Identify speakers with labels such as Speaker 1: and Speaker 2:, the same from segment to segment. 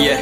Speaker 1: ये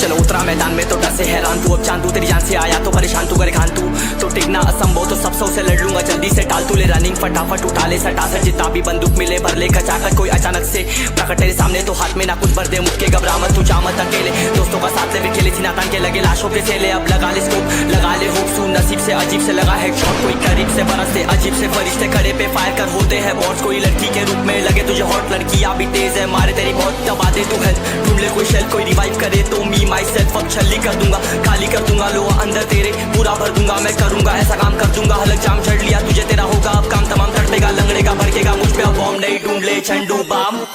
Speaker 1: चलो उतरा मैदान में तो डर से हैरान तू, अब चांदू तेरी जान से आया तो परेशान तू, करे खान तू तो टिकना असंभव तो सब से लड़ लूंगा जल्दी से, टाल तू ले रनिंग फटाफट उठा ले सटा सर, जितना भी बंदूक मिले भर ले खचाकर, कोई अचानक से प्रकट तेरे सामने तो हाथ में ना कुछ भर दे, मुक्के घबरा मत तू, जा मत अकेले, दोस्तों का साथ ले खेले थी नातान के लगे लाशों के सेले, अब लगा ले स्कोप लगा ले होप सू, नसीब से अजीब से लगा हेडशॉट, कोई करीब से बरसते अजीब से फरिश्ते खड़े पे फायर कर होते हैं बॉट्स, कोई लड़की के रूप में लगे तुझे हॉट, लड़की अभी तेज है मारे तेरी बहुत, दबा दे तू हेल्थ ढूंढ ले कोई शेल, कोई रिवाइव करे तो मी माई सेल्फ अब छल्ली कर दूंगा, खाली कर दूंगा लो अंदर तेरे पूरा भर दूंगा, मैं करूंगा ऐसा काम कर दूंगा, हलक जाम चढ़ लिया तुझे तेरा होगा अब काम तमाम, तड़पेगा लंगड़ेगा भड़केगा मुझ पे अब बॉम्ब नहीं, ढूंढ ले झंडू balm.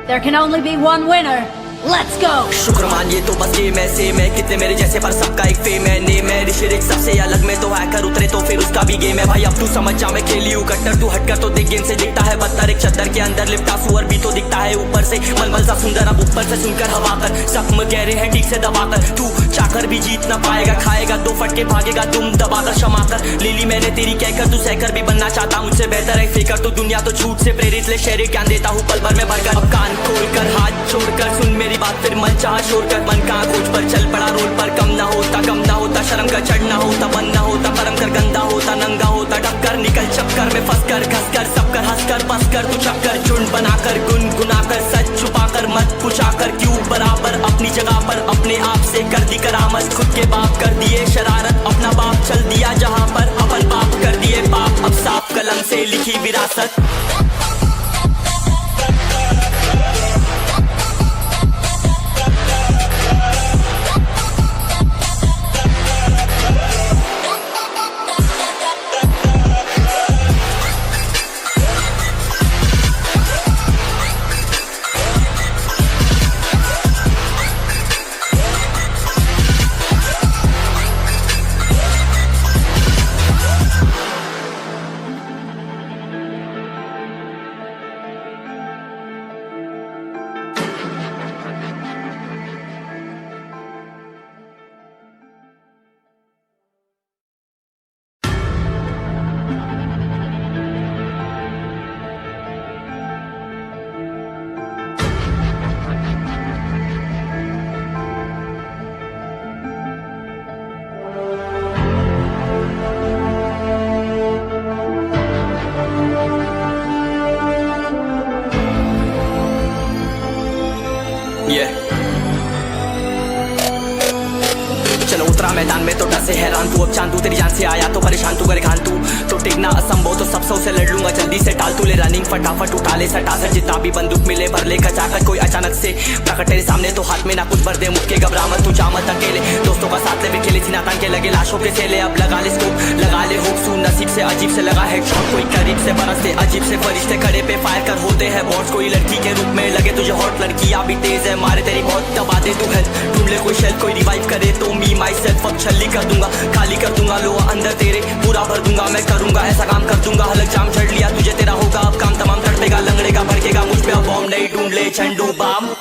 Speaker 2: There can only be one winner. Let's go.
Speaker 1: शुक्र मानिए तो बस गेम ऐसे मैं कितने मेरे जैसे पर सबका एक फेम है, नेम है ऋषिरिक सबसे अलग में तो हैकर उतरे तो फिर उसका भी गेम है भाई, अब तू समझ जा मैं खेली हूँ कट्टर, तू हटकर तो देख गेम से दिखता है बत्तर, एक चद्दर के अंदर लिपटा सुअर भी तो दिखता है ऊपर से मलमल सा सुंदर, अब ऊपर से सुनकर हवा कर जख्म कह रहे हैं ठीक से दबाकर, तू चाकर भी जीत ना पाएगा, खाएगा दो फटके भागेगा तुम दबाकर क्षमा कर, ले ली मैंने तेरी कहकर तू सहकर भी बनना चाहता मुझसे बेहतर है फेकर, तो दुनिया तो झूठ से प्रेरित ले शहरी ज्ञान देता हूँ पल भर में भरकर, अब कान खोल कर हाथ छोड़कर सुन मेरी बात फिर मन शोर कर, मन कहाँ खोज पर चल पड़ा रोल पर, कम ना होता शर्म का चढ़ना होता, बंद ना होता परम कर, गंदा होता नंगा होता डबकर, निकल चक्कर में फंस कर घस कर सब कर हंस कर बस कर, तू चक्कर झुंड बनाकर गुनगुनाकर सच छुपाकर मत पूछाकर क्यों बराबर, अपनी जगह पर अपने आप से कर दी करामत, खुद के बाप कर दिए शरारत, अपना बाप चल दिया जहाँ पर अपन बाप कर दिए बाप, अब साफ कलम से लिखी विरासत। चलो उतरा मैदान में तो डर से हैरान तू, अब चांदू तेरी जान से आया तो परेशान तू, करे खान तू तो टिकना असंभव तो सब से लड़ लूंगा जल्दी से, टाल तू ले रनिंग फटाफट उठा ले सटा सर, जितना भी बंदूक मिले भर ले खचाकर, कोई अचानक से प्रकट तेरे सामने तो हाथ में ना कुछ भर दे, मुक्के घबरा मत तू, जा मत अकेले, दोस्तों का साथ ले खेले थी नातान के लगे लाशों के सेले, अब लगा ले स्कोप लगा ले होप सू, नसीब से अजीब से लगा हेडशॉट, कोई करीब से बरसते अजीब से फरिश्ते खड़े पे फायर कर होते हैं बॉट्स, कोई लड़की के रूप में लगे तुझे हॉट, लड़की अभी तेज है मारे तेरी बहुत, दबा दे तू हेल्थ ढूंढ ले कोई शेल, कोई रिवाइव करे तो मी माई सेल्फ अब छल्ली कर दूंगा, खाली कर दूंगा लो अंदर तेरे पूरा भर दूंगा, मैं करूंगा ऐसा काम कर दूंगा, हलक जाम चढ़ लिया तुझे तेरा होगा अब काम तमाम, तड़पेगा लंगड़ेगा भड़केगा मुझ पे अब बॉम्ब नहीं, ढूंढ ले झंडू balm.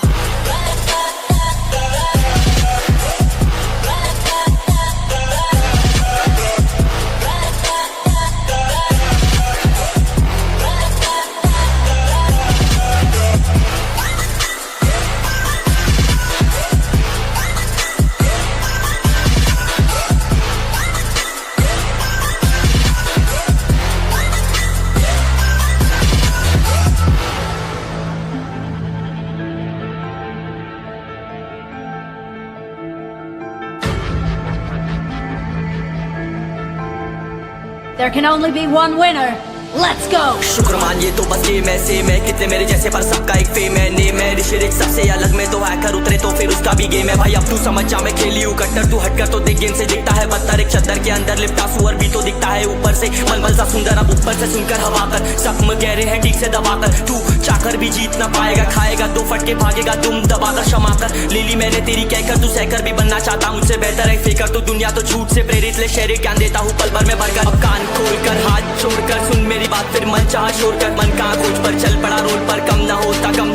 Speaker 2: There can only be one winner. Let's go!
Speaker 1: शुक्र मानिए तो बस गेम ऐसे मैं कितने मेरे जैसे पर सबका एक फेम है नेम है ऋषि रिच सबसे अलग में तो हैकर उतरे तो फिर उसका भी गेम है भाई अब तू समझ जा मैं खेली हूँ कट्टर तू हटकर तो देख गेम से दिखता है पत्थर एक चद्दर के अंदर लिपटा सुअर भी तो दिखता है ऊपर से मलमल सा सुंदर अब ऊपर से सुनकर हवा कर जख्म गहरे हैं ठीक से दबाकर तू चाकर भी जीत ना पाएगा खाएगा दो फटके भागेगा तुम दबाकर क्षमा कर ले ली मैंने तेरी कहकर तू सहकर भी बनना चाहता मुझसे बेहतर है फेकर तो दुनिया तो झूठ से प्रेरित ले शेर ज्ञान देता हूँ पल भर में भरकर अब कान खोलकर हाथ छोड़कर सुन मेरी बात फिर मन चाह शोर कर मन का खोज पर चल पड़ा रोड पर कम ना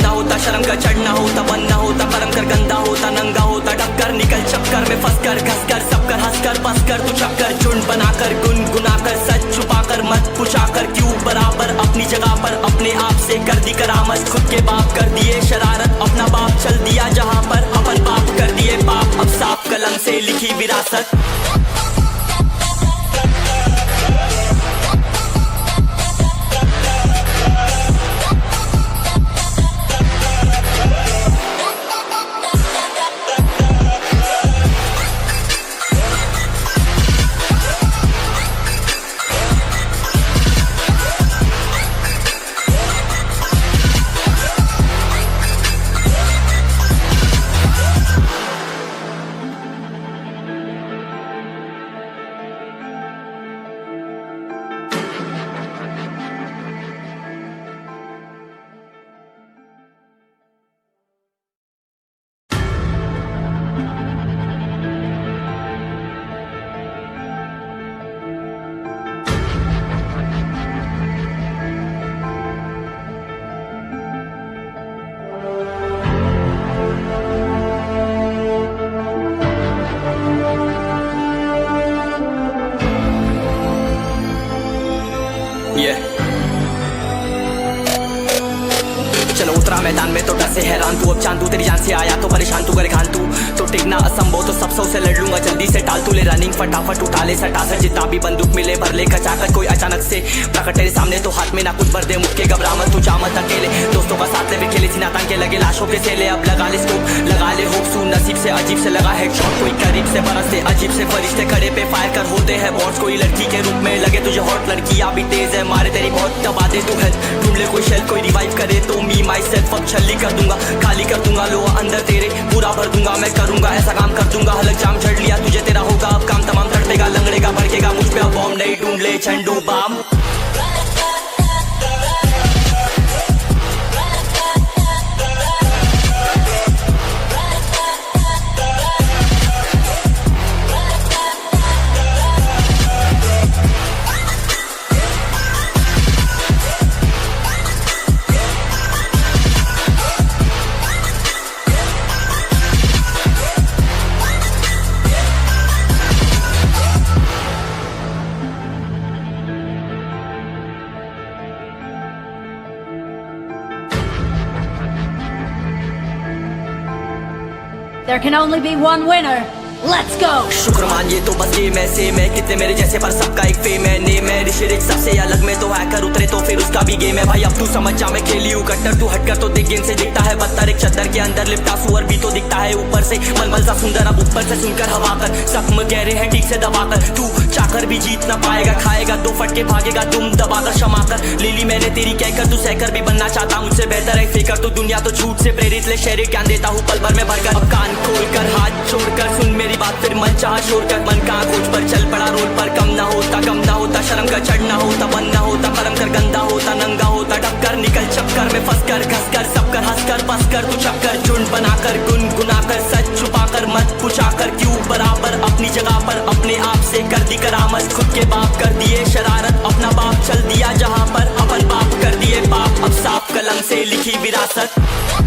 Speaker 1: होता शर्म का चढ़ना होता बन ना होता परम कर गंदा होता नंगा होता टक्कर निकल चक्कर में फंस कर घस कर सब कर हंस कर बस कर तू चक्कर झुंड बनाकर गुनगुनाकर सच छुपाकर मत पूछाकर क्यों बराबर अपनी जगह पर अपने आप से कर दी करामत खुद के बाप कर दिए शरारत अपना बाप चल दिया जहाँ पर अपन बाप कर दिए बाप अब साफ कलम से लिखी विरासत चलो उतरा मैदान में तो डर से हैरान तू अब चांद तू तेरी जान से आया तो परेशान तू करे खान तू तो टिकना असंभव तो सब सौ से लड़ लूंगा जल्दी से टाल तू ले रनिंग फटाफट उठा ले सटा सर जितना भी बंदूक मिले भर ले कचाकर कोई अचानक से प्रकट तेरे सामने तो हाथ में ना कुछ भर दे मुक्के घबरा मत तू जा मत अकेले दोस्तों का साथ ले भी खेले सीना तान के लगे लाशों के सेले अब लगा ले स्कोप लगा ले होप सू नसीब से अजीब से लगा हेडशॉट कोई करीब से बरसते अजीब से फरिश्ते खड़े पे फायर कर होते हैं बॉट्स कोई लड़की के रूप में लगे तुझे हॉट लड़कियां भी तेज है मारे तेरी बहुत दबा दे तू हेल्प ढूंढ ले कोई शेल कोई रिवाइव करे तो मी माई सेल्फ अब छल्ली कर दूंगा खाली कर दूंगा लो अंदर तेरे पूरा भर दूंगा मैं करूंगा ऐसा काम कर दूंगा हलक जाम चढ़ लिया तुझे तेरा होगा अब काम तमाम तड़पेगा लंगड़ेगा भड़केगा मुझ पे अब बॉम्ब नहीं ढूंढ ले झंडू balm
Speaker 2: There can only be one winner. Let's go!
Speaker 1: शुक्र मानिए तो बस गेम ऐसे मैं कितने मेरे जैसे पर सबका एक फेम है नेम है ऋषि रिच सबसे अलग में तो हैकर उतरे तो फिर उसका भी गेम है भाई अब तू समझ जा मैं खेली हूँ कट्टर तू हटकर तो देख गेम से दिखता है पत्थर एक चद्दर के अंदर लिपटा सुअर भी तो दिखता है ऊपर से मलमल सा सुंदर अब ऊपर से सुनकर हवा कर जख्म गहरे हैं ठीक से दबाकर तू चाकर भी जीत ना पाएगा खाएगा दो फटके भागेगा तुम दबाकर क्षमा कर ले ली मैंने तेरी कहकर तू सहकर भी बनना चाहता मुझसे बेहतर है फेकर तो दुनिया तो झूठ से प्रेरित ले शेर ज्ञान देता हूँ पल भर में भरकर अब कान खोलकर हाथ छोड़कर सुन मेरी बात फिर मन चाह शोर कर मन का खोज पर चल पड़ा रोड पर कम ना होता शर्म का चढ़ना होता बन ना होता परम कर गंदा होता नंगा होता टक्कर निकल चक्कर में फंस कर घस कर सब कर हंस कर बस कर तू चक्कर झुंड बनाकर गुनगुनाकर सच छुपाकर मत पूछाकर क्यों बराबर अपनी जगह पर अपने आप से कर दी करामत खुद के बाप कर दिए शरारत अपना बाप चल दिया जहाँ पर अपन बाप कर दिए बाप अब साफ कलम से लिखी विरासत